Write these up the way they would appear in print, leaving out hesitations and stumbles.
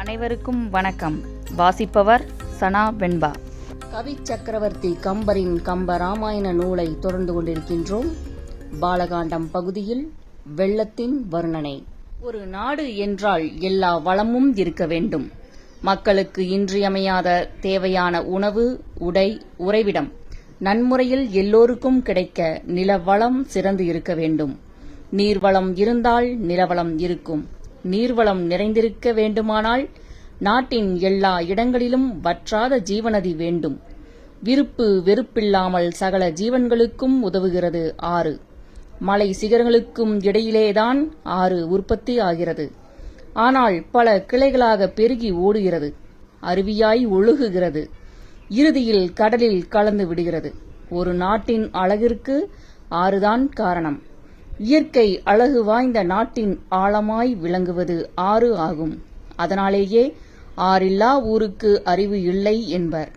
அனைவருக்கும் வணக்கம். வாசிப்பவர் சனா வெண்பா. கவி சக்கரவர்த்தி கம்பரின் கம்ப ராமாயண நூலை தொடர்ந்து கொண்டிருக்கின்றோம். பாலகாண்டம் பகுதியில் வெள்ளத்தின் வர்ணனை. ஒரு நாடு என்றால் எல்லா வளமும் இருக்க வேண்டும். மக்களுக்கு இன்றியமையாத தேவையான உணவு, உடை, உறைவிடம் நன்முறையில் எல்லோருக்கும் கிடைக்க நிலவளம் சிறந்து இருக்க வேண்டும். நீர்வளம் இருந்தால் நிலவளம் இருக்கும். நீர்வளம் நிறைந்திருக்க வேண்டுமானால் நாட்டின் எல்லா இடங்களிலும் வற்றாத ஜீவநதி வேண்டும். விருப்பு வெறுப்பில்லாமல் சகல ஜீவன்களுக்கும் உதவுகிறது ஆறு. மலை சிகரங்களுக்கும் இடையிலேதான் ஆறு உற்பத்தி ஆகிறது. ஆனால் பல கிளைகளாக பெருகி ஓடுகிறது. அருவியாய் ஒழுகுகிறது. இறுதியில் கடலில் கலந்து விடுகிறது. ஒரு நாட்டின் அழகிற்கு ஆறுதான் காரணம். இயற்கை அழகு வாய்ந்த நாட்டின் ஆழமாய் விளங்குவது ஆறு ஆகும். அதனாலேயே ஆறில்லா ஊருக்கு அறிவு இல்லை என்பர்.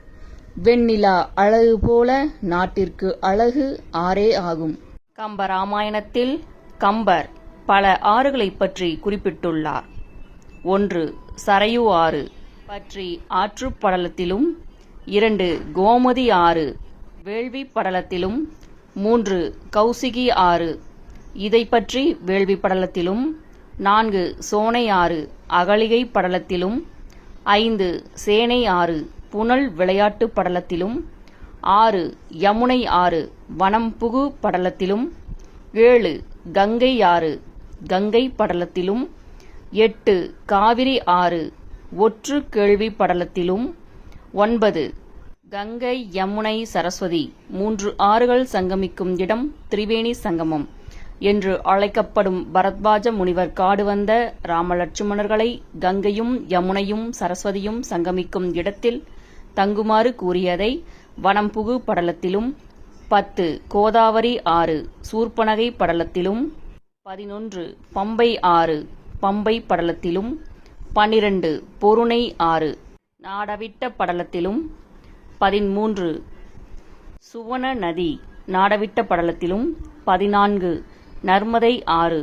வெண்ணிலா அழகு போல நாட்டிற்கு அழகு ஆறே ஆகும். கம்ப ராமாயணத்தில் கம்பர் பல ஆறுகளை பற்றி குறிப்பிட்டுள்ளார். 1. சரையு ஆறு பற்றி ஆற்றுப் படலத்திலும், 2. கோமதி ஆறு வேள்வி படலத்திலும், 3. கௌசிகி ஆறு இதை பற்றி வேள்வி படலத்திலும், 4. சோனை ஆறு அகலிகை படலத்திலும், 5. சேனை ஆறு புனல் விளையாட்டு படலத்திலும், 6. யமுனை ஆறு வனம்புகு படலத்திலும், 7. கங்கை ஆறு கங்கை படலத்திலும், 8. காவிரி ஆறு ஒற்று கேள்வி படலத்திலும், 9. கங்கை யமுனை சரஸ்வதி 3 ஆறுகள் சங்கமிக்கும் இடம் திரிவேணி சங்கமம் என்று அழைக்கப்படும் பரத்வாஜ முனிவர் காடு வந்த ராமலட்சுமணர்களை கங்கையும் யமுனையும் சரஸ்வதியும் சங்கமிக்கும் இடத்தில் தங்குமாறு கூறியதை வனம்புகு படலத்திலும், 10. கோதாவரி ஆறு சூர்பனகை படலத்திலும், 11. பம்பை ஆறு பம்பை படலத்திலும், 12. பொருணை ஆறு நாடவிட்ட படலத்திலும், 13. சுவன நதி நாடவிட்ட படலத்திலும், 14. நர்மதை ஆறு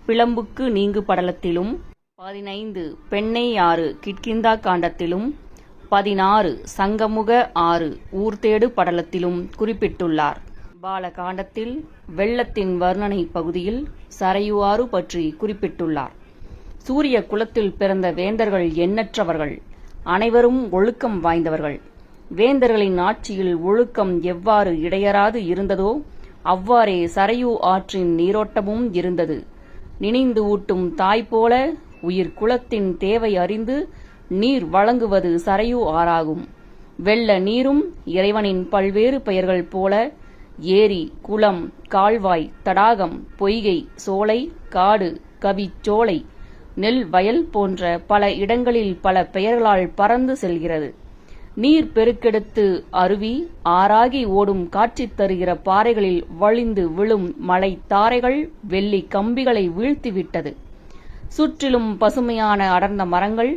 பிளம்புக்கு நீங்கு படலத்திலும், 15. பெண்ணை ஆறு கிட்கிந்தா காண்டத்திலும், 16. சங்கமுக ஆறு ஊர்தேடு படலத்திலும் குறிப்பிட்டுள்ளார். பாலகாண்டத்தில் வெள்ளத்தின் வர்ணனை பகுதியில் சரையு ஆறு பற்றி குறிப்பிட்டுள்ளார். சூரிய குலத்தில் பிறந்த வேந்தர்கள் எண்ணற்றவர்கள். அனைவரும் ஒழுக்கம் வாய்ந்தவர்கள். வேந்தர்களின் ஆட்சியில் ஒழுக்கம் எவ்வாறு இடையறாது இருந்ததோ அவ்வாறே சரையு ஆற்றின் நீரோட்டமும் இருந்தது. நினைந்து ஊட்டும் தாய் போல உயிர் குலத்தின் தேவை அறிந்து நீர் வழங்குவது சரையு ஆறாகும். வெள்ள நீரும் இறைவனின் பல்வேறு பெயர்கள் போல ஏரி, குளம், கால்வாய், தடாகம், பொய்கை, சோலை, காடு, கவி சோலை, நெல் வயல் போன்ற பல இடங்களில் பல பெயர்களால் பறந்து செல்கிறது. நீர் பெருக்கெடுத்து அருவி ஆறாகி ஓடும் காட்சி தருகிற பாறைகளில் வழிந்து விழும் மலை தாரைகள் வெள்ளி கம்பிகளை வீழ்த்திவிட்டது. சுற்றிலும் பசுமையான அடர்ந்த மரங்கள்,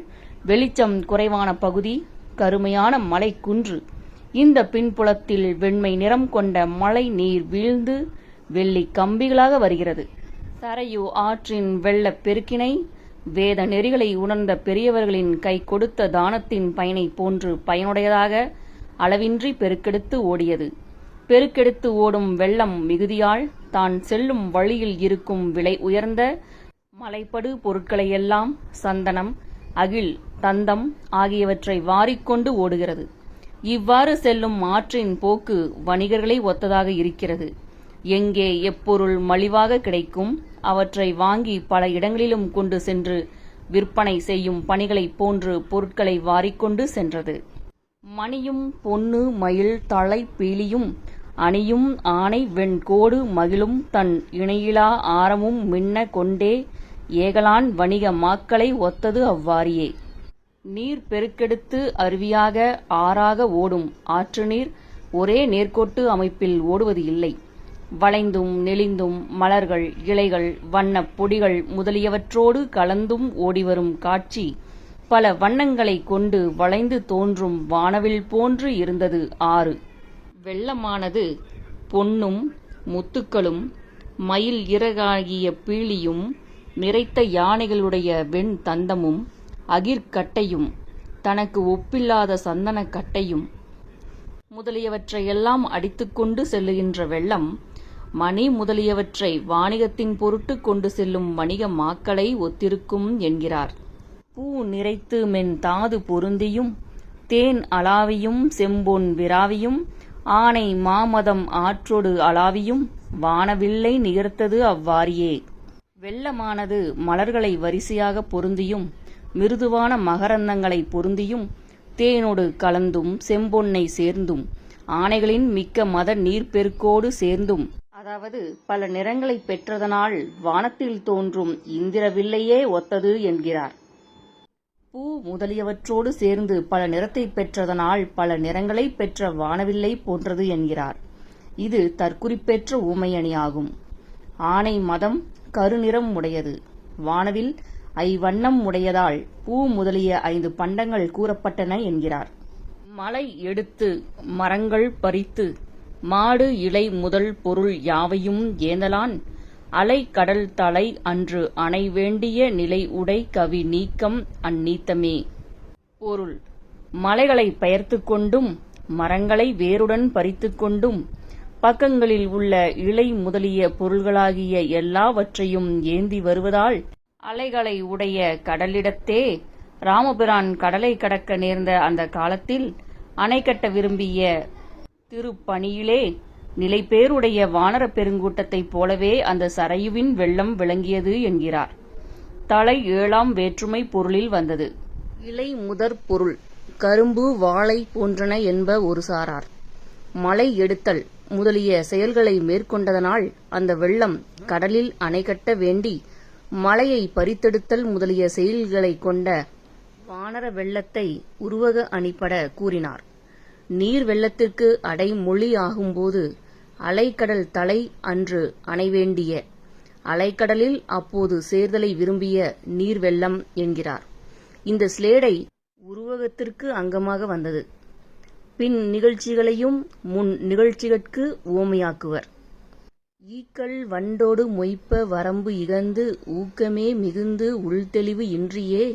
வெளிச்சம் குறைவான பகுதி, கருமையான மலை குன்று. இந்த பின்புலத்தில் வெண்மை நிறம் கொண்ட மழை நீர் வீழ்ந்து வெள்ளி கம்பிகளாக வருகிறது. சரையு ஆற்றின் வெள்ளப் பெருக்கினை வேத நெறிகளை உணர்ந்த பெரியவர்களின் கை கொடுத்த தானத்தின் பயனை போன்று பயனுடையதாக அளவின்றி பெருக்கெடுத்து ஓடியது. பெருக்கெடுத்து ஓடும் வெள்ளம் மிகுதியால் தான் செல்லும் வழியில் இருக்கும் விலை உயர்ந்த மலைப்படு பொருட்களையெல்லாம் சந்தனம், அகில், தந்தம் ஆகியவற்றை வாரிக்கொண்டு ஓடுகிறது. இவ்வாறு செல்லும் ஆற்றின் போக்கு வணிகர்களை ஒத்ததாக இருக்கிறது. எங்கே எப்பொருள் மலிவாக கிடைக்கும் அவற்றை வாங்கி பல இடங்களிலும் கொண்டு சென்று விற்பனை செய்யும் பணிகளைப் போன்று பொருட்களை வாரிக்கொண்டு சென்றது. மணியும் பொன்னு மயில் தலை பீலியும் அணியும் ஆனை வெண்கோடு மகிழும் தன் இணையிலா ஆரமும் மின்ன கொண்டே ஏகலான் வணிக மாக்களை ஒத்தது அவ்வாறியே. நீர் பெருக்கெடுத்து அருவியாக ஆறாக ஓடும் ஆற்று நீர் ஒரே நேர்கோட்டு அமைப்பில் ஓடுவது இல்லை. வளைந்தும் நெளிந்தும் மலர்கள், இலைகள், வண்ணப் பொடிகள் முதலியவற்றோடு கலந்தும் ஓடிவரும் காட்சி பல வண்ணங்களை கொண்டு வளைந்து தோன்றும் வானவில் போன்று இருந்தது ஆறு. வெள்ளமானது பொன்னும் முத்துக்களும் மயில் இறகாகிய பீலியும் நிறைத்த யானைகளுடைய வெண் தந்தமும் அகிர்கட்டையும் தனக்கு ஒப்பில்லாத சந்தனக் கட்டையும் முதலியவற்றையெல்லாம் அடித்துக்கொண்டு செல்லுகின்ற வெள்ளம் மணி முதலியவற்றை வாணிகத்தின் பொருட்டு கொண்டு செல்லும் வணிக மாக்களை ஒத்திருக்கும் என்கிறார். பூ நிறைத்து மென் தாது பொருந்தியும் தேன் அளாவியும் செம்பொன் விராவியும் ஆனை மாமதம் ஆற்றொடு அளாவியும் வானவில்லை நிகர்த்தது அவ்வாறியே. வெள்ளமானது மலர்களை வரிசையாக பொருந்தியும் மிருதுவான மகரந்தங்களை பொருந்தியும் தேனோடு கலந்தும் செம்பொன்னை சேர்ந்தும் ஆனைகளின் மிக்க மத நீர்ப்பெருக்கோடு சேர்ந்தும், அதாவது பல நிறங்களை பெற்றதனால் வானத்தில் தோன்றும் இந்திரவில்லையே ஒத்தது என்கிறார். பூ முதலியவற்றோடு சேர்ந்து பல நிறத்தை பெற்றதனால் பல நிறங்களை பெற்ற வானவில்லை போன்றது என்கிறார். இது தற்குறிப்பெற்ற ஊமையணியாகும். ஆனை மதம் கருநிறம் உடையது, வானவில் ஐவண்ணம் உடையதால் பூ முதலிய 5 பண்டங்கள் கூறப்பட்டன என்கிறார். மலை எடுத்து மரங்கள் பறித்து மாடு இலை முதல் பொருள் யாவையும் ஏந்தலான் அலை கடல் தலை அன்று அணை வேண்டிய நிலை உடை கவி நீக்கம் அந்நீத்தமே. பொருள்: மலைகளை பெயர்த்து கொண்டும் மரங்களை வேருடன் பறித்து கொண்டும் பக்கங்களில் உள்ள இலை முதலிய பொருள்களாகிய எல்லாவற்றையும் ஏந்தி வருவதால் அலைகளை உடைய கடலிடத்தே ராமபிரான் கடலை கடக்க நேர்ந்த அந்த காலத்தில் அணை கட்ட விரும்பிய திருப்பணியிலே நிலைபேருடைய வானர பெருங்கூட்டத்தைப் போலவே அந்த சரையுவின் வெள்ளம் விளங்கியது என்கிறார். தலை 7ஆம் வேற்றுமை பொருளில் வந்தது. இலை முதற் பொருள் கரும்பு வாழை போன்றன என்ப ஒரு சாரார். மலை எடுத்தல் முதலிய செயல்களை மேற்கொண்டதனால் அந்த வெள்ளம் கடலில் அணை கட்ட வேண்டி மலையை பறித்தெடுத்தல் முதலிய செயல்களை கொண்ட வானர வெள்ளத்தை உருவக அணிப்பட கூறினார். நீர் வெள்ளத்திற்கு அடைமொழி ஆகும்போது அலைக்கடல் தலை அன்று அணைவேண்டிய அலைக்கடலில் அப்போது சேர்தலை விரும்பிய நீர் வெள்ளம் என்கிறார். இந்த ஸ்லேடை உருவகத்திற்கு அங்கமாக வந்தது. பின் நிகழ்ச்சிகளையும் முன் நிகழ்ச்சிகட்கு உவமையாக்குவர். ஈக்கள் வண்டோடு மொய்ப்ப வரம்பு இகந்து ஊக்கமே மிகுந்து உள்தெளிவு இன்றியே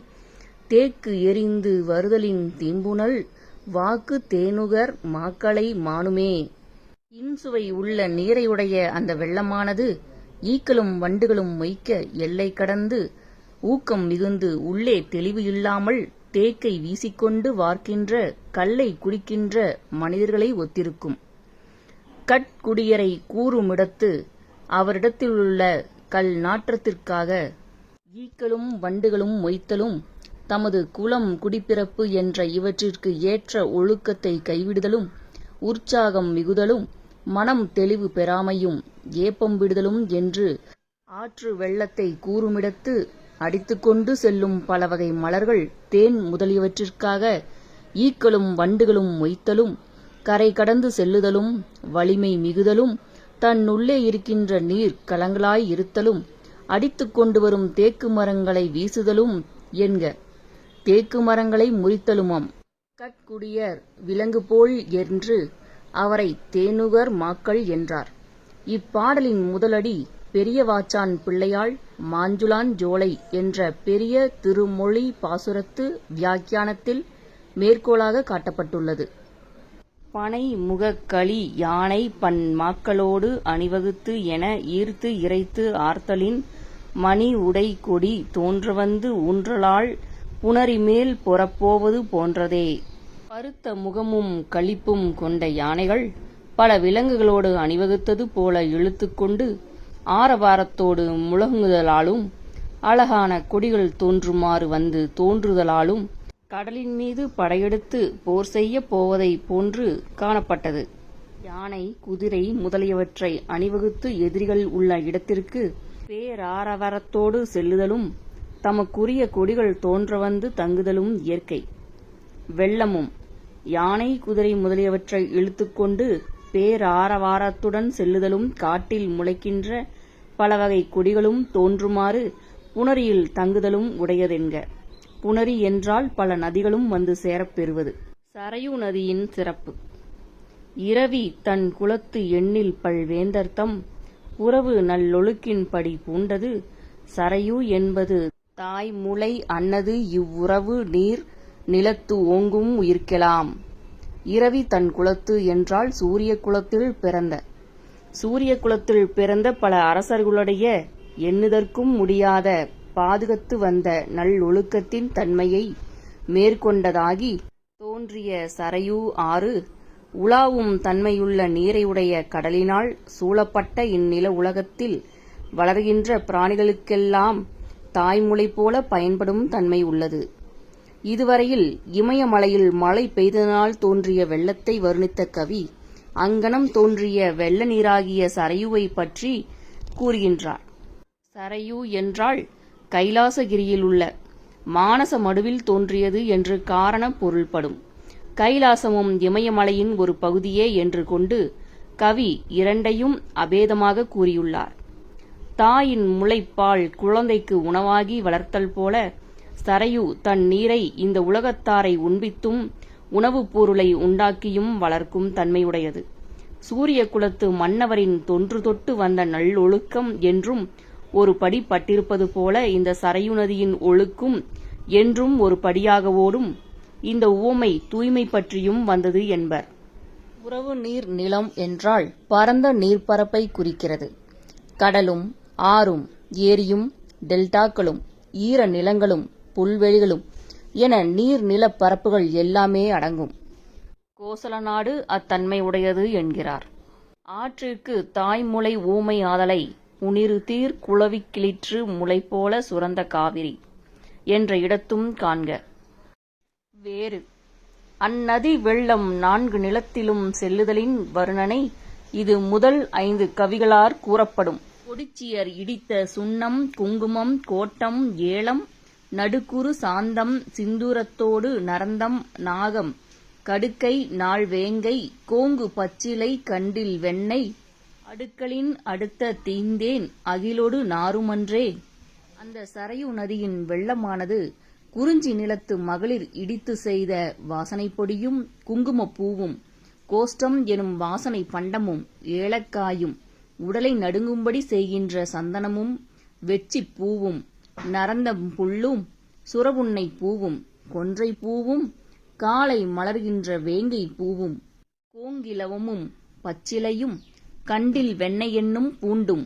தேக்கு எரிந்து வருதலின் தீம்புணல் வாக்கு தேனுகர் மாக்களை மானுமே. இன்சுவை உள்ள நீரையுடைய அந்த வெள்ளமானது ஈக்களும் வண்டுகளும் மொய்க்க எல்லை கடந்து ஊக்கம் மிகுந்து உள்ளே தெளிவு இல்லாமல் தேக்கை வீசிக்கொண்டு வார்க்கின்ற கல்லை குடிக்கின்ற மனிதர்களை ஒத்திருக்கும். கட்குடியரை கூறுமிடத்து அவரிடத்திலுள்ள கல் நாற்றத்திற்காக ஈக்களும் வண்டுகளும் மொய்த்தலும் தமது குலம் குடிப்பிறப்பு என்ற இவற்றிற்கு ஏற்ற ஒழுக்கத்தை கைவிடுதலும் உற்சாகம் மிகுதலும் மனம் தெளிவு பெறாமையும் ஏப்பம் விடுதலும் என்று ஆற்று வெள்ளத்தை கூறுமிடத்து அடித்துக்கொண்டு செல்லும் பல வகை மலர்கள் தேன் முதலியவற்றிற்காக ஈக்களும் வண்டுகளும் மொய்த்தலும் கரை கடந்து செல்லுதலும் வலிமை மிகுதலும் தன்னுள்ளே இருக்கின்ற நீர் கலங்களாய் இருத்தலும் அடித்து கொண்டு வரும் தேக்கு மரங்களை வீசுதலும் என்க. தேக்கு மரங்களை முறித்தலுமாம். கட்குடியர் விலங்கு போல் என்று அவரை தேனுகர் மாக்கள் என்றார். இப்பாடலின் முதலடி பெரியவாச்சான் பிள்ளையாள் மாஞ்சுளான் ஜோலை என்ற பெரிய திருமொழி பாசுரத்து வியாக்கியானத்தில் மேற்கோளாக காட்டப்பட்டுள்ளது. பனை முகக்களி யானை பன் மாக்களோடு அணிவகுத்து என ஈர்த்து இறைத்து ஆர்த்தலின் மணி உடை கொடி தோன்றவந்து ஊன்றலாள் புணரிமேல் பொறப்போவது போன்றதே. பருத்த முகமும் களிப்பும் கொண்ட யானைகள் பல விலங்குகளோடு அணிவகுத்தது போல இழுத்துக்கொண்டு ஆரவாரத்தோடு முழங்குதலாலும் அழகான கொடிகள் தோன்றுமாறு வந்து தோன்றுதலாலும் கடலின் மீது படையெடுத்து போர் செய்ய போவதை போன்று காணப்பட்டது. யானை குதிரை முதலியவற்றை அணிவகுத்து எதிரிகள் உள்ள இடத்திற்கு பேராரவாரத்தோடு செல்லுதலும் தமக்குரிய கொடிகள் தோன்ற வந்து தங்குதலும் இயற்கை. வெள்ளமும் யானை குதிரை முதலியவற்றை இழுத்துக்கொண்டு பேராரவாரத்துடன் செல்லுதலும் காட்டில் முளைக்கின்ற பல வகை கொடிகளும் தோன்றுமாறு புணரியில் தங்குதலும் உடையதென்க. புணரி என்றால் பல நதிகளும் வந்து சேரப் பெறுவது. சரையு நதியின் சிறப்பு. இரவி தன் குலத்து எண்ணில் பல்வேந்தர்த்தம் உறவு நல்லொழுக்கின்படி பூண்டது சரையு என்பது தாய்முலை அன்னது இவ்வுறவு நீர் நிலத்து ஓங்கும் உயிர்க்கெலாம். இரவி தன் குலத்து என்றால் சூரிய குலத்தில் பிறந்த. சூரிய குலத்தில் பிறந்த பல அரசர்களுடைய எண்ணுதற்கும் முடியாத பாதுகத்து வந்த நல்லொழுக்கத்தின் தன்மையை மேற்கொண்டதாகி தோன்றிய சரையு ஆறு உலாவும் தன்மையுள்ள நீரையுடைய கடலினால் சூழப்பட்ட இந்நில உலகத்தில் வளர்கின்ற பிராணிகளுக்கெல்லாம் தாய்முலை போல பயன்படும் தன்மை உள்ளது. இதுவரையில் இமயமலையில் மழை பெய்ததனால் தோன்றிய வெள்ளத்தை வர்ணித்த கவி அங்கனம் தோன்றிய வெள்ள நீராகிய சரையுவை பற்றி கூறுகின்றார். சரையு என்றால் கைலாசகிரியில் உள்ள மானச மடுவில் தோன்றியது என்று காரண பொருள்படும். கைலாசமும் இமயமலையின் ஒரு பகுதியே என்று கொண்டு கவி இரண்டையும் அபேதமாக கூறியுள்ளார். தாயின் முளைப்பால் குழந்தைக்கு உணவாகி வளர்த்தல் போல சரையு தன் நீரை இந்த உலகத்தாரை உண்பித்தும் உணவுப் பொருளை உண்டாக்கியும் வளர்க்கும் தன்மையுடையது. சூரிய குலத்து மன்னவரின் தொன்று தொட்டு வந்த நல்லொழுக்கம் என்றும் ஒரு படி பட்டிருப்பது போல இந்த சரையு நதியின் ஒழுக்கும் என்றும் ஒரு படியாக ஓடும். இந்த உவமை தூய்மை பற்றியும் வந்தது என்பர். உறவு நீர் நிலம் என்றால் பரந்த நீர்ப்பரப்பை குறிக்கிறது. கடலும் ஆறும் ஏரியும் டெல்டாக்களும் ஈர நிலங்களும் புல்வெளிகளும் என நீர் நிலப்பரப்புகள் எல்லாமே அடங்கும். கோசல நாடு அத்தன்மை உடையது என்கிறார். ஆற்றிற்கு தாய்முலை ஊமை ஆதலை உனிரு தீர் குளவி கிளிற்று முளை போல சுரந்த காவிரி என்ற இடத்தும் காண்க. வேறு அந்நதி வெள்ளம் 4 நிலத்திலும் செல்லுதலின் வருணனை இது முதல் 5 கவிகளார் கூறப்படும். கொடிச்சியர் இடித்த சுண்ணம் குங்குமம் கோட்டம் ஏலம் நடுக்குறு சாந்தம் சிந்தூரத்தோடு நரந்தம் நாகம் கடுக்கை நாள் வேங்கை கோங்கு பச்சிலை கண்டில் வெண்ணெய் அடுக்களின் அடுத்த தீந்தேன் அகிலொடு நாருமன்றே. அந்த சரையு நதியின் வெள்ளமானது குறிஞ்சி நிலத்து மகளிர் இடித்து செய்த வாசனை பொடியும் குங்குமப் பூவும் கோஷ்டம் எனும் வாசனை பண்டமும் ஏலக்காயும் உடலை நடுங்கும்படி செய்கின்ற சந்தனமும் வெச்சிப் பூவும் நரந்தம் புல்லும் சுரபுன்னை பூவும் கொன்றை பூவும் காலை மலர்கின்ற வேங்கை பூவும் கோங்கிலவமும் பச்சிலையும் கண்டில் வெண்ணெய் என்னும் பூண்டும்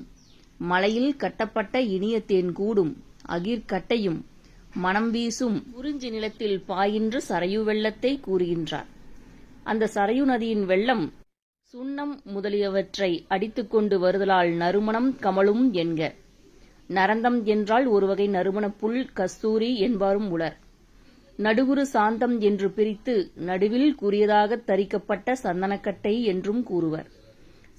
மலையில் கட்டப்பட்ட இனிய தேன் கூடும் அகிர்கட்டையும் மணம் வீசும் குறிஞ்சி நிலத்தில் பாயின்ற சரையு வெள்ளத்தை கூறுகின்றார். அந்த சரையு நதியின் வெள்ளம் சுண்ணம் முதலியவற்றை அடித்துக்கொண்டு வருதலால் நறுமணம் கமலும் என்க. நரந்தம் என்றால் ஒருவகை நறுமணப் புல் கஸ்தூரி என்பாரும் உளர். நடுகுறு சாந்தம் என்று பிரித்து நடுவில் கூறியதாக தரிக்கப்பட்ட சந்தனக்கட்டை என்றும் கூறுவர்.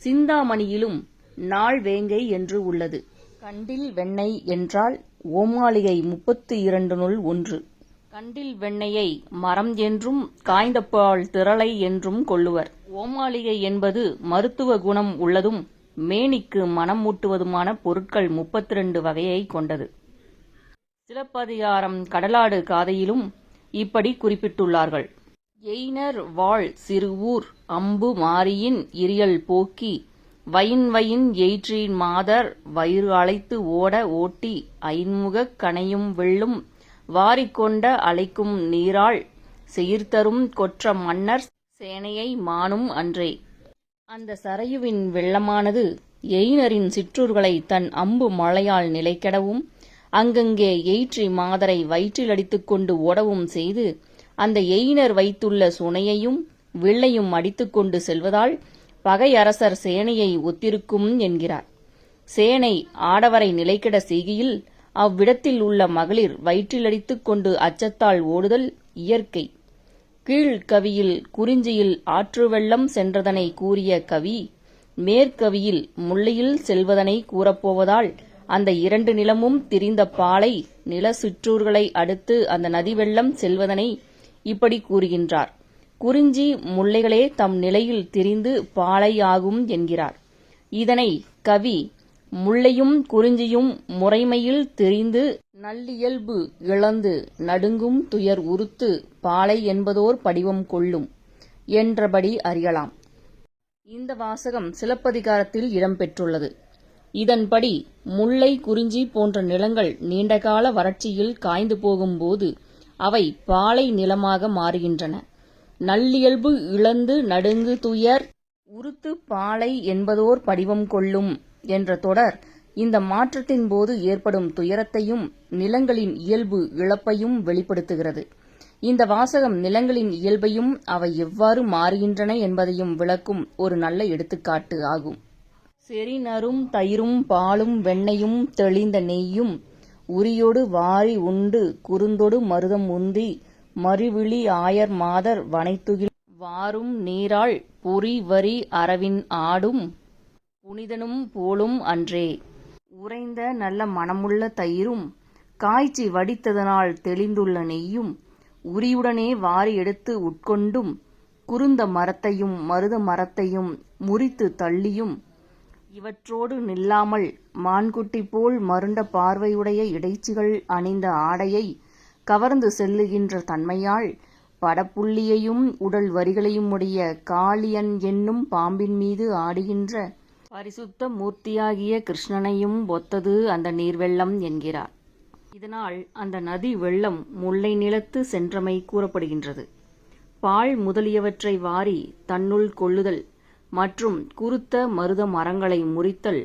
சிந்தாமணியிலும் நாள் வேங்கை என்று உள்ளது. கண்டில் வெண்ணெய் என்றால் ஓமாளிகை 32 1. கண்டில் வெண்ணெயை மரம் என்றும் காய்ந்தபால் திரளை என்றும் கொள்ளுவர். ஓமாளிகை என்பது மருத்துவ குணம் உள்ளதும் மேனிக்கு மனம் மூட்டுவதுமான பொருட்கள் 32 வகையை கொண்டது. சிலப்பதிகாரம் கடலாடு காதையிலும் இப்படி குறிப்பிட்டுள்ளார்கள். எயினர் வாழ் சிறுவூர் அம்பு மாரியின் இரியல் போக்கி வயின் எயிற்றின் மாதர் வயிறு அழைத்து ஓட ஓட்டி ஐன்முகக் கனையும் வெள்ளும் வாரிக்கொண்ட அலைக்கும் நீராள் செயிர்தரும் கொற்ற மன்னர் சேனையை மானும் அன்றே. அந்த சரையுவின் வெள்ளமானது எயினரின் சிற்றூர்களை தன் அம்பு மழையால் நிலைக்கெடவும் அங்கங்கே எயிற்றி மாதரை வயிற்றில் அடித்துக்கொண்டு ஓடவும் செய்து அந்த எயினர் வைத்துள்ள சுனையையும் வில்லையும் அடித்துக்கொண்டு செல்வதால் பகை அரசர் சேனையை ஒத்திருக்கும் என்கிறார். சேனை ஆடவரை நிலைக்கெட செய்கையில் அவ்விடத்தில் உள்ள மகளிர் வயிற்றிலடித்துக் கொண்டு அச்சத்தால் ஓடுதல் இயற்கை. கீழ்கவியில் குறிஞ்சியில் ஆற்று வெள்ளம் சென்றதனை கூறிய கவி மேற்கவியில் முல்லையில் செல்வதனை கூறப்போவதால் அந்த 2 நிலமும் திரிந்த பாலை நில சிற்றூர்களை அடுத்து அந்த நதி வெள்ளம் செல்வதனை இப்படி கூறுகின்றார். குறிஞ்சி முல்லைகளே தம் நிலையில் திரிந்து பாலை ஆகும் என்கிறார். இதனை கவி முல்லையும் குறிஞ்சியும் முறைமையில் திரிந்து நல்லியல்பு இழந்து நடுங்கும் துயர் உறுத்து பாலை என்பதோர் படிவம் கொள்ளும் என்றபடி அறியலாம். இந்த வாசகம் சிலப்பதிகாரத்தில் இடம்பெற்றுள்ளது. இதன்படி முல்லை, குறிஞ்சி போன்ற நிலங்கள் நீண்டகால வறட்சியில் காய்ந்து போகும்போது அவை பாலை நிலமாக மாறுகின்றன. நல்லியல்பு இழந்து நடுங்கு துயர் உறுத்து பாலை என்பதோர் படிவம் கொள்ளும் என்ற தொடர் இந்த மாற்றத்தின் போது ஏற்படும் துயரத்தையும் நிலங்களின் இயல்பு இழப்பையும் வெளிப்படுத்துகிறது. இந்த வாசகம் நிலங்களின் இயல்பையும் அவை எவ்வாறு மாறுகின்றன என்பதையும் விளக்கும் ஒரு நல்ல எடுத்துக்காட்டு ஆகும். செறிநரும் தயிரும் பாலும் வெண்ணையும் தெளிந்த நெய்யும் உரியோடு வாரி உண்டு குறுந்தொடு மருதம் உந்தி மறுவிழி ஆயர் மாதர் வனைத்துகில் வாரும் நீராள் பொறி வரி அரவின் ஆடும் புனிதனும் போலும் அன்றே. உறைந்த நல்ல மணமுள்ள தயிரும் காய்ச்சி வடித்ததனால் தெளிந்துள்ள நெய்யும் உரியுடனே வாரி எடுத்து உட்கொண்டும் குருந்த மரத்தையும் மருத மரத்தையும் முறித்து தள்ளியும் இவற்றோடு நில்லாமல் மான்குட்டி போல் மருண்ட பார்வையுடைய இடைச்சிகள் அணிந்த ஆடையை கவர்ந்து செல்லுகின்ற தன்மையால் படப்புள்ளியையும் உடல் வரிகளையும் உடைய காளியன் என்னும் பாம்பின் மீது ஆடுகின்ற பரிசுத்த மூர்த்தியாகிய கிருஷ்ணனையும் ஒத்தது அந்த நீர்வெள்ளம் என்கிறார். இதனால் அந்த நதி வெள்ளம் முல்லை நிலத்து சென்றமை கூறப்படுகின்றது. பால் முதலியவற்றை வாரி தன்னுள் கொள்ளுதல் மற்றும் குருத்த மருத மரங்களை முறித்தல்,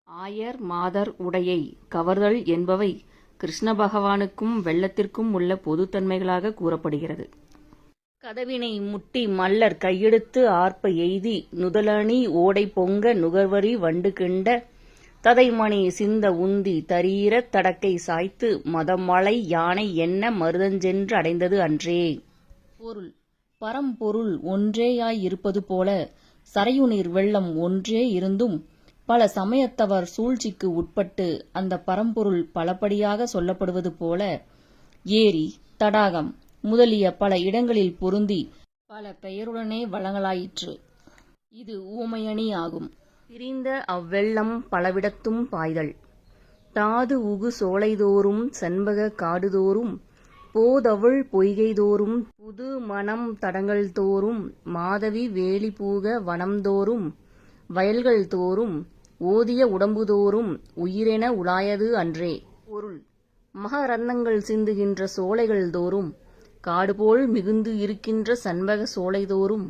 ஆயர் மாதர் உடையை கவர்தல் என்பவை கிருஷ்ண பகவானுக்கும் வெள்ளத்திற்கும் உள்ள பொதுத்தன்மைகளாக கூறப்படுகிறது. கதவினை முட்டி மல்லர் கையெடுத்து ஆர்ப்ப எய்தி நுதலணி ஓடை பொங்க நுகர்வரி வண்டு கிண்ட ததைமணி சிந்த உந்தி தரீரத் தடக்கை சாய்த்து மதமலை யானை என்ன மருதஞ்சென்று அடைந்தது அன்றே. பொருள்: பரம்பொருள் ஒன்றேயாயிருப்பது போல சரையுநீர் வெள்ளம் ஒன்றே இருந்தும் பல சமயத்தவர் சூழ்ச்சிக்கு உட்பட்டு அந்த பரம்பொருள் பலபடியாக சொல்லப்படுவது போல ஏரி, தடாகம் முதலிய பல இடங்களில் பொருந்தி பல பெயருடனே வழங்கலாயிற்று. இது ஊமையணி ஆகும். பிரிந்த அவ்வெள்ளம் பலவிடத்தும் பாய்தல். தாது உகு சோலைதோறும் செண்பக காடுதோறும் போதவள் பொய்கைதோறும் புது மணம் தடங்கள் தோறும் மாதவி வேலி பூக வனம்தோறும் வயல்கள் தோறும் ஓதிய உடம்புதோறும் உயிரென உலாயது அன்றே. பொருள்: மகரந்தங்கள் சிந்துகின்ற சோலைகள் தோறும் காடுபோல் மிகுந்து இருக்கின்ற சண்பக சோலைதோறும்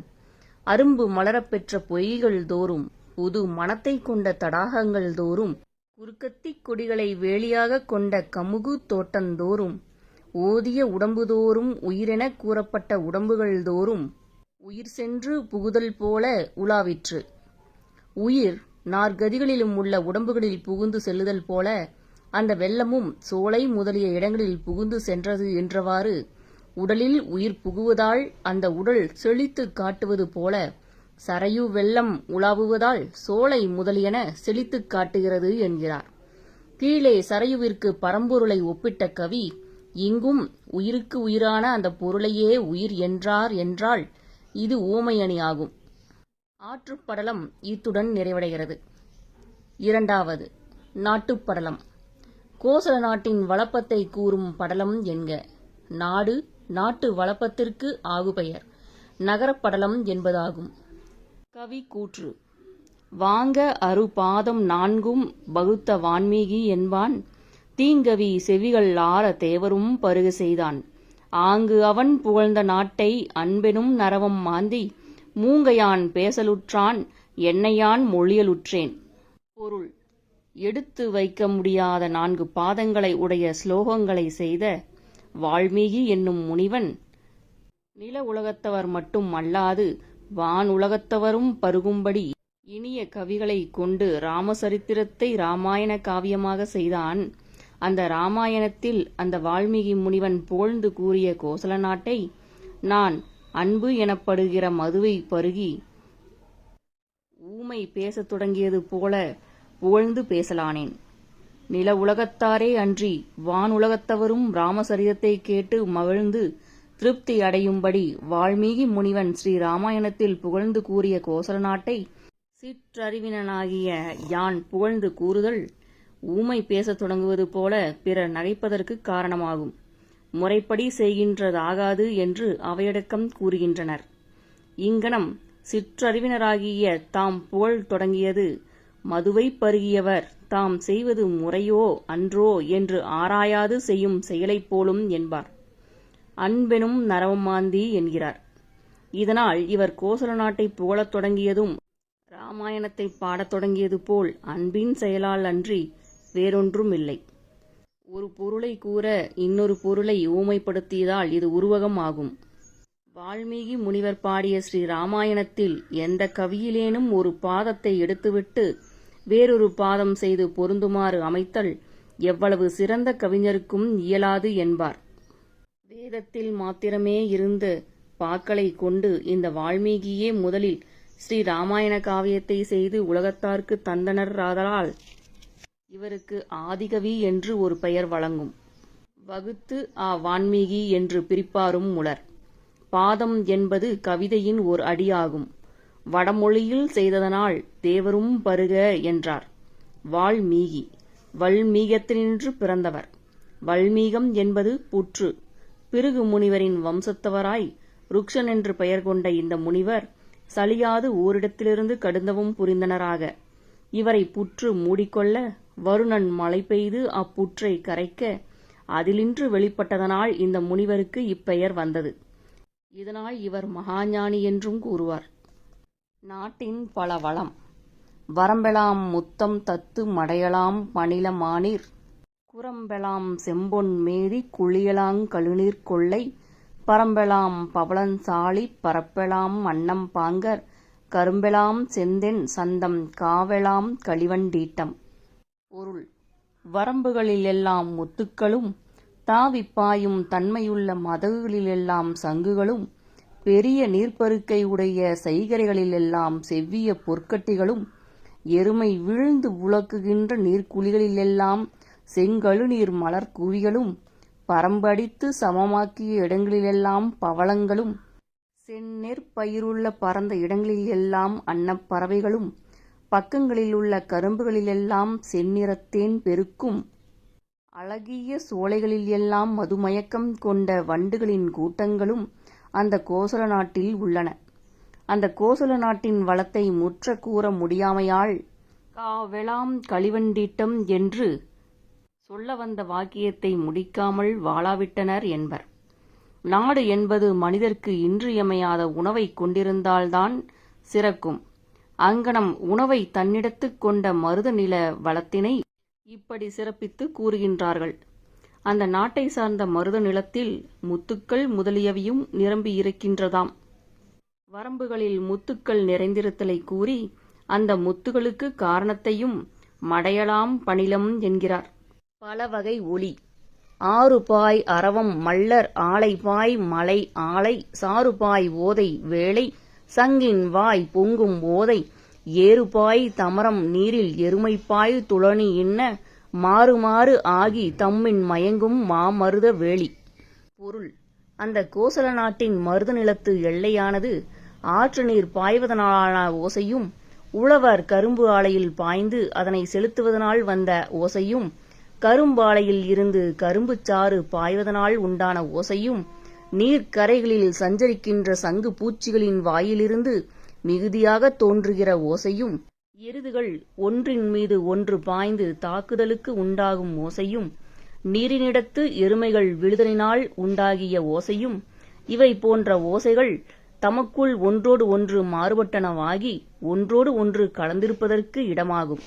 அரும்பு மலரப்பெற்ற பொய்கள் தோறும் புது மணத்தை கொண்ட தடாகங்கள் தோறும் குறுக்கத்திக் கொடிகளை வேலியாக கொண்ட கமுகு தோட்டந்தோறும் ஓதிய உடம்புதோறும் உயிரெனக் கூறப்பட்ட உடம்புகள் தோறும் உயிர் சென்று புகுதல் போல உலாவிற்று. உயிர் நாற்கதிகளிலும் உள்ள உடம்புகளில் புகுந்து செல்லுதல் போல அந்த வெள்ளமும் சோலை முதலிய இடங்களில் புகுந்து சென்றது என்றவாறு உடலில் உயிர் புகுவதால் அந்த உடல் செழித்து காட்டுவது போல சரையு வெள்ளம் உலாவுவதால் சோலை முதலியன செழித்து காட்டுகிறது என்கிறார். கீழே சரையுவிற்கு பரம்பொருளை ஒப்பிட்ட கவி இங்கும் உயிருக்கு உயிரான அந்த பொருளையே உயிர் என்றார் என்றால் இது ஊமையணி ஆகும். ஆற்றுப்படலம் இத்துடன் நிறைவடைகிறது. இரண்டாவது, நாட்டுப்படலம். கோசல நாட்டின் வளப்பத்தை கூறும் படலம் என்க. நாடு நாட்டு வளப்பத்திற்கு ஆகுபெயர். நகரப்படலம் என்பதாகும். கவி கூற்று: வாங்க அரு பாதம் நான்கும் வகுத்த வான்மீகி என்பான் தீங்கவி செவிகள் ஆற தேவரும் பருக செய்தான். ஆங்கு அவன் புகழ்ந்த நாட்டை அன்பெனும் நரவம் மாந்தி மூங்கையான் பேசலுற்றான் என்னையான் மொழியலுற்றேன். பொருள்: எடுத்து வைக்க முடியாத 4 பாதங்களை உடைய ஸ்லோகங்களை செய்த வால்மீகி என்னும் முனிவன் நில உலகத்தவர் மட்டும் அல்லாது வான் உலகத்தவரும் பருகும்படி இனிய கவிகளை கொண்டு ராமசரித்திரத்தை இராமாயண காவியமாக செய்தான். அந்த இராமாயணத்தில் அந்த வால்மீகி முனிவன் புகழ்ந்து கூறிய கோசல நாட்டை நான் அன்பு எனப்படுகிற மதுவை பருகி ஊமை பேசத் தொடங்கியது போல புகழ்ந்து பேசலானேன். நில உலகத்தாரே அன்றி வான் உலகத்தவரும் ராமசரிதத்தை கேட்டு மகிழ்ந்து திருப்தி அடையும்படி வால்மீகி முனிவன் ஸ்ரீ ராமாயணத்தில் புகழ்ந்து கூறிய கோசல நாட்டை சிற்றறிவினனாகிய யான் புகழ்ந்து கூறுதல் ஊமை பேசத் தொடங்குவது போல பிறர் நகைப்பதற்கு காரணமாகும். முறைப்படி செய்கின்றதாகாது என்று அவையடக்கம் கூறுகின்றனர். இங்கனம் சிற்றறிவினராகிய தாம் புகழ் தொடங்கியது மதுவை பருகியவர் தாம் செய்வது முறையோ அன்றோ என்று ஆராயாது செய்யும் செயலைப் போலும் என்பார். அன்பெனும் நரவமாந்தி என்கிறார். இதனால் இவர் கோசல நாட்டை புகழத் தொடங்கியதும் இராமாயணத்தை பாடத் தொடங்கியது போல் அன்பின் செயலால் அன்றி வேறொன்றும் இல்லை. ஒரு பொருளை கூற இன்னொரு பொருளை ஊமைப்படுத்தியதால் இது உருவகம் ஆகும். வால்மீகி முனிவர் பாடிய ஸ்ரீ ராமாயணத்தில் எந்த கவியிலேனும் ஒரு பாதத்தை எடுத்துவிட்டு வேறொரு பாதம் செய்து பொருந்துமாறு அமைத்தல் எவ்வளவு சிறந்த கவிஞருக்கும் இயலாது என்பார். வேதத்தில் மாத்திரமே இருந்த பாக்களை கொண்டு இந்த வால்மீகியே முதலில் ஸ்ரீ ராமாயண காவியத்தை செய்து உலகத்தார்க்கு தந்தனராதலால் இவருக்கு ஆதிகவி என்று ஒரு பெயர் வழங்கும். வகுத்து வான்மீகி என்று பிரிப்பாரும் உளர். பாதம் என்பது கவிதையின் ஓர் அடியாகும். வடமொழியில் செய்ததனால் தேவரும் பருக என்றார். வால்மீகி வல்மீகத்தினின்று பிறந்தவர். வல்மீகம் என்பது புற்று. பிருகு முனிவரின் வம்சத்தவராய் ருக்ஷன் என்று பெயர் கொண்ட இந்த முனிவர் சலியாது ஓரிடத்திலிருந்து கடுந்தவும் புரிந்தனராக. இவரை புற்று மூடிக்கொள்ள வருணன் மழை பெய்து அப்புற்றை கரைக்க அதிலின்று வெளிப்பட்டதனால் இந்த முனிவருக்கு இப்பெயர் வந்தது. இதனால் இவர் மகாஞானி என்றும் கூறுவார். நாட்டின் பல வளம் வரம்பெலாம் முத்தம் தத்து மடையலாம் பணில மானீர் குரம்பெலாம் செம்பொன் மேதி குளியலாங் கழுநீர் கொள்ளை பரம்பெலாம் பவளஞ்சாலி பரப்பெலாம் அன்னம் பாங்கர் கரும்பெலாம் செந்தென் சந்தம் காவெலாம் களிவண்டீட்டம். பொருள்: வரம்புகளிலெல்லாம் முத்துக்களும் தாவிப்பாயும் தன்மையுள்ள மதகுகளிலெல்லாம் சங்குகளும் பெரிய நீர்ப்பருக்கை உடைய செய்கரைகளிலெல்லாம் செவ்விய பொற்கட்டிகளும் எருமை விழுந்து உலக்குகின்ற நீர்க்குழிகளிலெல்லாம் செங்கழுநீர் மலர் குவிகளும் பரம்படித்து சமமாக்கிய இடங்களிலெல்லாம் பவளங்களும் செந்நெற்பயிருள்ள பரந்த இடங்களிலெல்லாம் அன்னப்பறவைகளும் பக்கங்களிலுள்ள கரும்புகளிலெல்லாம் செந்நிறத்தேன் பெருக்கும் அழகிய சோலைகளிலெல்லாம் மதுமயக்கம் கொண்ட வண்டுகளின் கூட்டங்களும் அந்த கோசல நாட்டில் உள்ளன. அந்த கோசல நாட்டின் வளத்தை முற்ற கூற முடியாமையால் காவெலாம் களிவண்டீட்டம் என்று சொல்ல வந்த வாக்கியத்தை முடிக்காமல் வாளாவிட்டனர் என்பர். நாடு என்பது மனிதர்க்கு இன்றியமையாத உணவை கொண்டிருந்தால்தான் சிறக்கும். அங்கனம் உணவை தன்னிடத்துக் கொண்ட மருத நில வளத்தினை இப்படி சிறப்பித்து கூறுகின்றார்கள். அந்த நாட்டை சார்ந்த மருத நிலத்தில் முத்துக்கள் முதலியவையும் நிரம்பியிருக்கின்றதாம். வரம்புகளில் முத்துக்கள் நிறைந்திருத்தலை கூறி அந்த முத்துகளுக்கு காரணத்தையும் மடையலாம் பணிலம் என்கிறார். பல வகை ஒளி: ஆறுபாய் அரவம் மல்லர் ஆலைபாய் மலை ஆலை சாறுபாய் ஓதை வேளை சங்கின் வாய் பொங்கும் ஓதை ஏறுபாய் தமரம் நீரில் எருமைப்பாய் துளனி இன்ன மாறுமாறு ஆகி தம்மின் மயங்கும் மாமருத வேலி. பொருள்: அந்த கோசல நாட்டின் மருத நிலத்து எல்லையானது ஆற்று நீர் பாய்வதனாலான ஓசையும் உழவர் கரும்பு ஆலையில் பாய்ந்து அதனை செலுத்துவதனால் வந்த ஓசையும் கரும்பாலையில் இருந்து கரும்புச்சாறு பாய்வதனால் உண்டான ஓசையும் நீர்க்கரைகளில் சஞ்சரிக்கின்ற சங்கு பூச்சிகளின் வாயிலிருந்து மிகுதியாக தோன்றுகிற ஓசையும் எருதுகள் ஒன்றின் மீது ஒன்று பாய்ந்து தாக்குதலுக்கு உண்டாகும் ஓசையும் நீரினிடத்து எருமைகள் விழுதலினால் உண்டாகிய ஓசையும் இவை போன்ற ஓசைகள் தமக்குள் ஒன்றோடு ஒன்று மாறுபட்டனவாகி ஒன்றோடு ஒன்று கலந்திருப்பதற்கு இடமாகும்.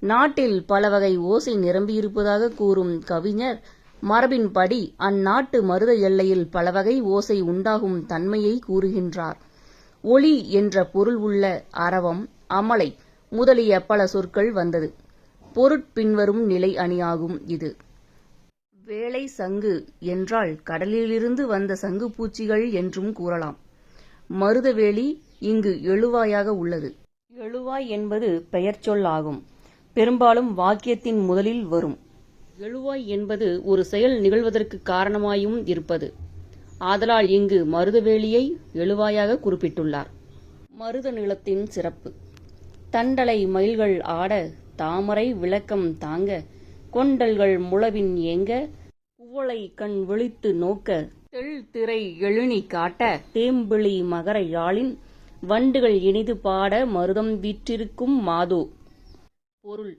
நாட்டில் பல வகை ஓசை நிரம்பியிருப்பதாக கூறும் கவிஞர் மரபின்படி அந்நாட்டு மருத எல்லையில் பல வகை ஓசை உண்டாகும் தன்மையை கூறுகின்றார். ஒளி என்ற பொருள் உள்ள அரவம் அமலை முதலிய பல சொற்கள் வந்தது. பொருட்பின்வரும் நிலை அணியாகும் இது. வேளை சங்கு என்றால் கடலிலிருந்து வந்த சங்கு பூச்சிகள் என்றும் கூறலாம். மருதவேலி இங்கு எழுவாயாக உள்ளது. எழுவாய் என்பது பெயர் சொல் ஆகும். பெரும்பாலும் வாக்கியத்தின் முதலில் வரும். எழுவாய் என்பது ஒரு செயல் நிகழ்வதற்கு காரணமாயும் இருப்பது. ஆதலால் இங்கு மருதவேலியை எழுவாயாக குறிப்பிட்டுள்ளார். மருத நிலத்தின் சிறப்பு: தண்டலை மயில்கள் ஆட தாமரை விளக்கம் தாங்க கொண்டல்கள் முழவின் ஏங்க குவளை கண் விழித்து நோக்க தெள் திரை எழுநி காட்ட தேம்பிளி மகர யாழின் வண்டுகள் இனிது பாட மருதம் வீற்றிருக்கும் மாதோ. பொருள்: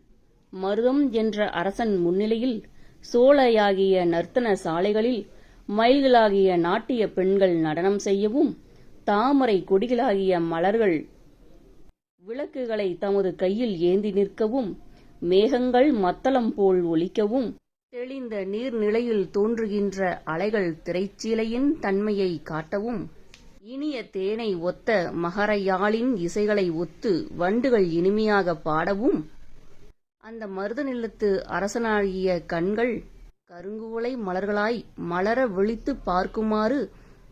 மருதம் என்ற அரசன் முன்னிலையில் சோலையாகிய நர்த்தன சாலைகளில் மயில்களாகிய நாட்டிய பெண்கள் நடனம் செய்யவும், தாமரை கொடிகளாகிய மலர்கள் விளக்குகளை தமது கையில் ஏந்தி நிற்கவும், மேகங்கள் மத்தளம் போல் ஒலிக்கவும், தெளிந்த நீர்நிலையில் தோன்றுகின்ற அலைகள் திரைச்சீலையின் தன்மையை காட்டவும், இனிய தேனை ஒத்த மகரயாழின் இசைகளை ஒத்து வண்டுகள் இனிமையாக பாடவும், அந்த மருத நிலத்து அரசனாகிய கண்கள் கருங்குவளை மலர்களாய் மலர விழித்து பார்க்குமாறு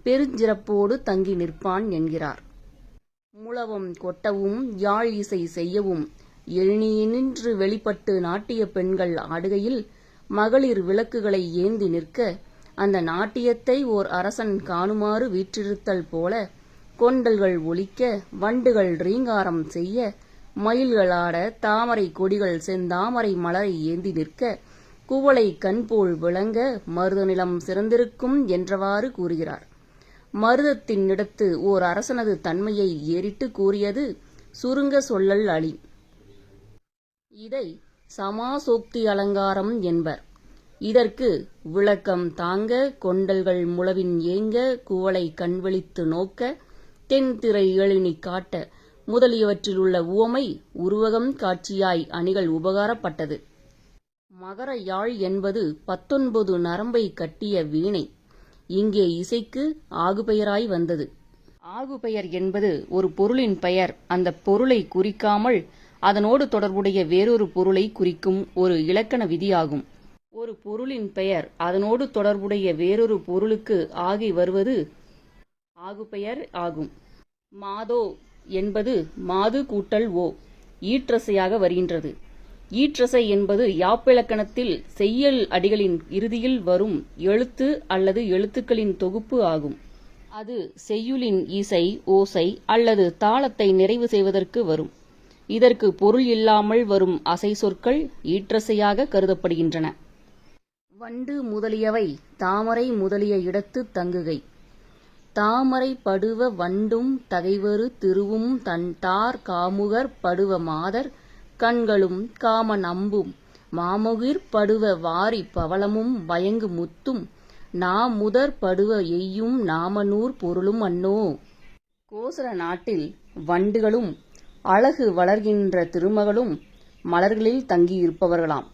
பெருஞ்சிறப்போடு தங்கி நிற்பான் என்கிறார். முழவம் கொட்டவும் யாழ் இசை செய்யவும் எழினின்று வெளிப்பட்டு நாட்டிய பெண்கள் ஆடுகையில் மகளிர் விளக்குகளை ஏந்தி நிற்க, அந்த நாட்டியத்தை ஓர் அரசன் காணுமாறு வீற்றிருத்தல் போல கொண்டல்கள் ஒலிக்க, வண்டுகள் ரீங்காரம் செய்ய, மயில்களாட, தாமரை கொடிகள் செந்தாமரை மலரை ஏந்தி நிற்க, குவளை கண்போல் விளங்க மருத நிலம் சிறந்திருக்கும் என்றவாறு கூறுகிறார். மருதத்தின் இடத்து ஓர் அரசனது தன்மையை ஏறிட்டு கூறியது சுருங்க சொல்லல் அழி. இதை சமாசோக்தி அலங்காரம் என்பர். இதற்கு விளக்கம் தாங்க, கொண்டல்கள் முழவின் ஏங்க, குவளை கண்விழித்து நோக்க, தென்திரை எழினி காட்ட முதலியவற்றிலுள்ள உவமை உருவகம் காட்சியாய் அணிகள் உபகாரப்பட்டது. மகர யாழ் என்பது 19 நரம்பை கட்டிய வீணை. இங்கே இசைக்கு ஆகுபெயராய் வந்தது. ஆகுபெயர் என்பது ஒரு பொருளின் பெயர் அந்த பொருளை குறிக்காமல் அதனோடு தொடர்புடைய வேறொரு பொருளை குறிக்கும் ஒரு இலக்கண விதியாகும். ஒரு பொருளின் பெயர் அதனோடு தொடர்புடைய வேறொரு பொருளுக்கு ஆகி வருவது ஆகுபெயர் ஆகும். மாதோ என்பது மாது கூட்டல் ஓ ஈற்றசையாக வருகின்றது. ஈற்றசை என்பது யாப்பிலக்கணத்தில் செய்யல் அடிகளின் இறுதியில் வரும் எழுத்து அல்லது எழுத்துக்களின் தொகுப்பு ஆகும். அது செய்யுளின் இசை, ஓசை அல்லது தாளத்தை நிறைவு செய்வதற்கு வரும். இதற்கு பொருள் இல்லாமல் வரும் அசை சொற்கள் ஈற்றசையாக கருதப்படுகின்றன. வண்டு முதலியவை தாமரை முதலிய இடத்து தங்குகை. தாமரை படுவ வண்டும் தகைவரு திருவும் தன்தார் காமுகர் படுவ மாதர் கண்களும் காமன் அம்பும் மாமுகிர் படுவ வாரி பவளமும் வயங்கு முத்தும் நாமுதற் படுவ எய்யும் நாமநூர் பொருளும் அன்னோ. கோசல நாட்டில் வண்டுகளும் அழகு வளர்கின்ற திருமகளும் மலர்களில் தங்கியிருப்பவர்களாம்.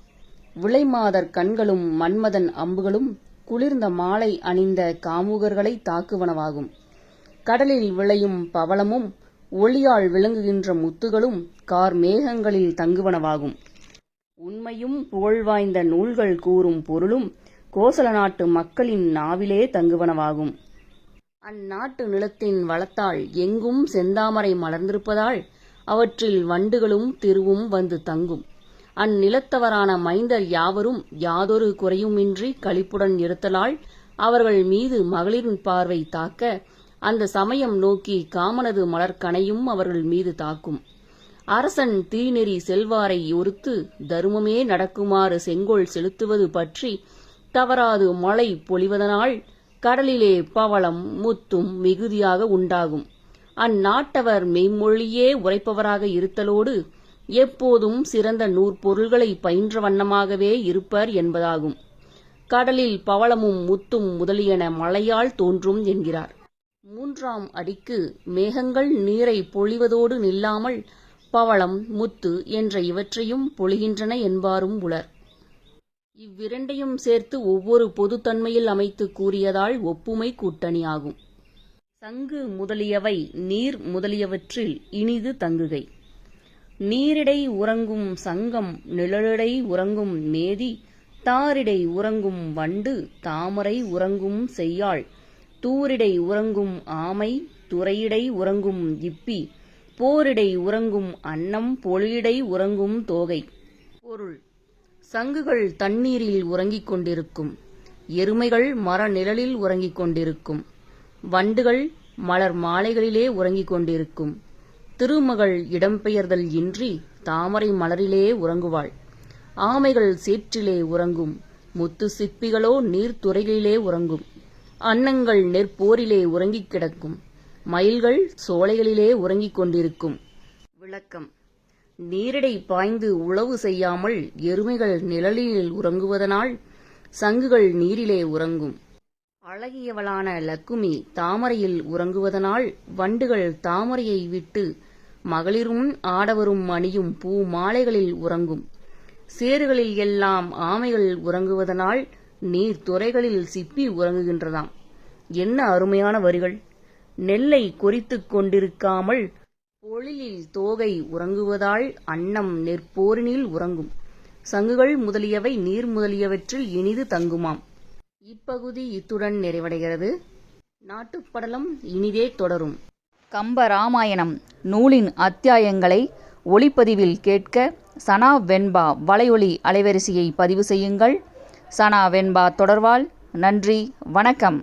விளைமாதர் கண்களும் மன்மதன் அம்புகளும் குளிர்ந்த மாலை அணிந்த காமுகர்களை தாக்குவனவாகும். கடலில் விளையும் பவளமும் ஒளியால் விளங்குகின்ற முத்துகளும் கார் மேகங்களில் தங்குவனவாகும். உண்மையும் புகழ்வாய்ந்த நூல்கள் கூறும் பொருளும் கோசல நாட்டு மக்களின் நாவிலே தங்குவனவாகும். அந்நாட்டு நிலத்தின் வளத்தால் எங்கும் செந்தாமரை மலர்ந்திருப்பதால் அவற்றில் வண்டுகளும் திருவும் வந்து தங்கும். அந்நிலத்தவரான மைந்தர் யாவரும் யாதொரு குறையுமின்றி களிப்புடன் இருத்தலால் அவர்கள் மீது மகளிரின் பார்வை தாக்க, அந்த சமயம் நோக்கி காமனது மலர்கணையும் அவர்கள் மீது தாக்கும். அரசன் தீநெறி செல்வாரை ஒருத்து தருமமே நடக்குமாறு செங்கோல் செலுத்துவது பற்றி தவறாது மழை பொழிவதனால் கடலிலே பவளம் முத்தும் மிகுதியாக உண்டாகும். அந்நாட்டவர் மெய்மொழியே உரைப்பவராக இருத்தலோடு எப்போதும் சிறந்த நூற்பொருள்களை பயின்ற வண்ணமாகவே இருப்பர் என்பதாகும். கடலில் பவளமும் முத்தும் முதலியன மழையால் தோன்றும் என்கிறார். 3ஆம் அடிக்கு மேகங்கள் நீரை பொழிவதோடு நில்லாமல் பவளம் முத்து என்ற இவற்றையும் பொழிகின்றன என்பாரும் உளர். இவ்விரண்டையும் சேர்த்து ஒவ்வொரு பொதுத்தன்மையில் அமைத்து கூறியதால் ஒப்புமை கூட்டணியாகும். சங்கு முதலியவை நீர் முதலியவற்றில் இனிது தங்குகை. நீரிடை உறங்கும் சங்கம் நிழலிடை உறங்கும் மேதி தாரிடை உறங்கும் வண்டு தாமரை உறங்கும் செய்யாள் தூரிடை உறங்கும் ஆமை துறையிடை உறங்கும் இப்பி போரிடை உறங்கும் அன்னம் பொழியிடை உறங்கும் தோகை. பொருள்: சங்குகள் தண்ணீரில் உறங்கிக் கொண்டிருக்கும், எருமைகள் மர நிழலில் உறங்கிக் கொண்டிருக்கும், வண்டுகள் மலர் மாலைகளிலே உறங்கிக் கொண்டிருக்கும், திருமகள் இடம்பெயர்தல் இன்றி தாமரை மலரிலே உறங்குவாள், ஆமைகள் சேற்றிலே உறங்கும், முத்து சிப்பிகளோ நீர்த்துறைகளிலே உறங்கும், அன்னங்கள் நெற்போரிலே உறங்கிக் கிடக்கும், மயில்கள் சோலைகளிலே உறங்கிக் கொண்டிருக்கும். விளக்கம்: நீரிடை பாய்ந்து உழவு செய்யாமல் எருமைகள் நிழலில் உறங்குவதனால் சங்குகள் நீரிலே உறங்கும். அழகியவளான லக்குமி தாமரையில் உறங்குவதனால் வண்டுகள் தாமரையை விட்டு மகளிரும் ஆடவரும் அணியும் பூ மாலைகளில் உறங்கும். சேறுகளில் எல்லாம் ஆமைகள் உறங்குவதனால் நீர்த்துறைகளில் சிப்பி உறங்குகின்றதாம். என்ன அருமையான வரிகள்! நெல்லை கொறித்துக் கொண்டிருக்காமல் பொழிலில் தோகை உறங்குவதால் அன்னம் நெற்போரினில் உறங்கும். சங்குகள் முதலியவை நீர் முதலியவற்றில் இனிது தங்குமாம். இப்பகுதி இத்துடன் நிறைவடைகிறது. நாட்டுப்படலம் இனிதே தொடரும். கம்பராமாயணம் நூலின் அத்தியாயங்களை ஒலிப்பதிவில் கேட்க சனா வெண்பா வலையொலி அலைவரிசையை பதிவு செய்யுங்கள். சனா வெண்பா தொடர்வால். நன்றி, வணக்கம்.